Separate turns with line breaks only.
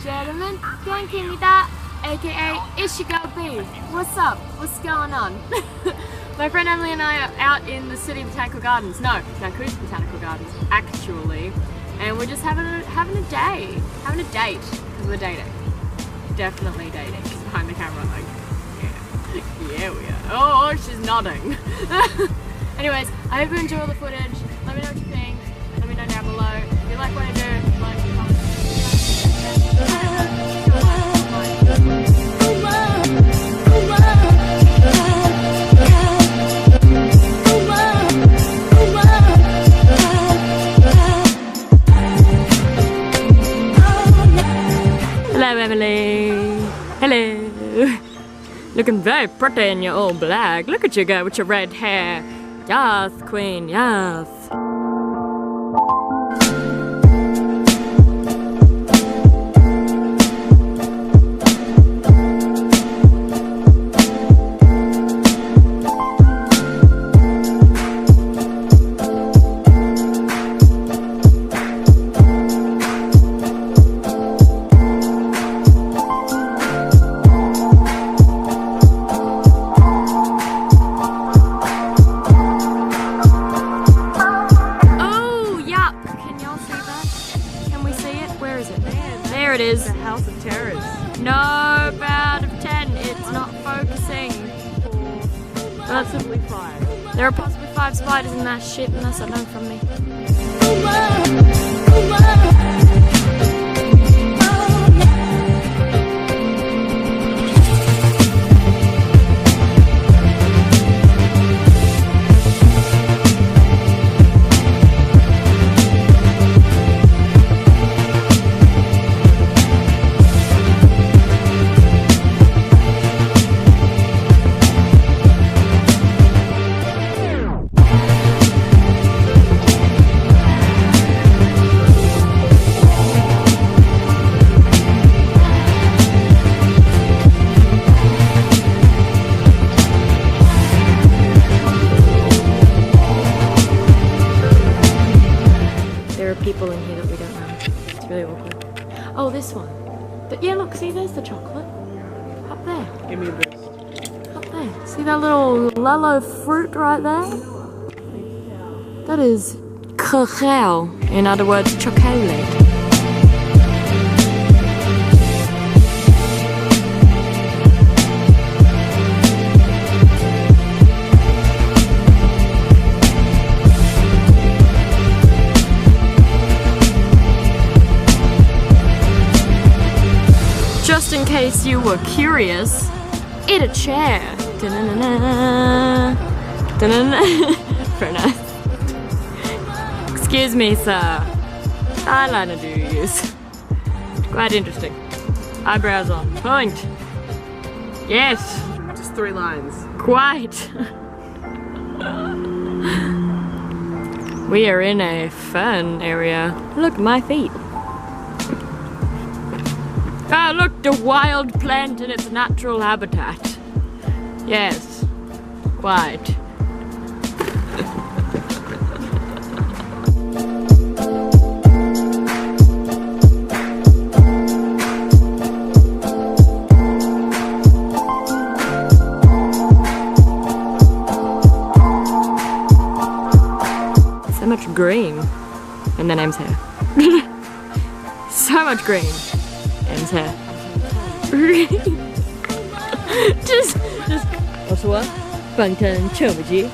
and gentlemen, Bianchimida, aka it's your girl B. What's up? What's going on? My friend Emily and I are out in the City Botanical Gardens. No, Mount Cootha Botanical Gardens, actually. And we're just having a day. Having a date. Because we're dating. Definitely dating. She's behind the camera like, yeah we are. Oh, she's nodding. Anyways, I hope you enjoy all the footage. Let me know what you think. Let me know down below. If you like what I do, like, comment. Hello Emily. Hello. Looking very pretty in your all black. Look at you go with your red hair. Yes, queen, yes. There it is.
The House of Terrors.
No, out of 10. It's not focusing.
Possibly 5.
There are possibly 5 spiders in that shit, and that's unknown from me. There are people in here that we don't know. It's really awkward. Oh, this one. But yeah, look, see, there's the chocolate. Up there.
Give me this.
Up there. See that little yellow fruit right there? That is cacao. In other words, chocolate. Just in case you were curious, eat a chair. Da-na-na-na. Da-na-na. Very nice. Excuse me, sir. Eyeliner do you use? Quite interesting. Eyebrows on point. Yes.
Just 3 lines.
Quite. We are in a fun area. Look, my feet. Ah, look, the wild plant in its natural habitat. Yes, quite. So much green. And then M's hair. So much green. M's hair. just 我说反正chờ不及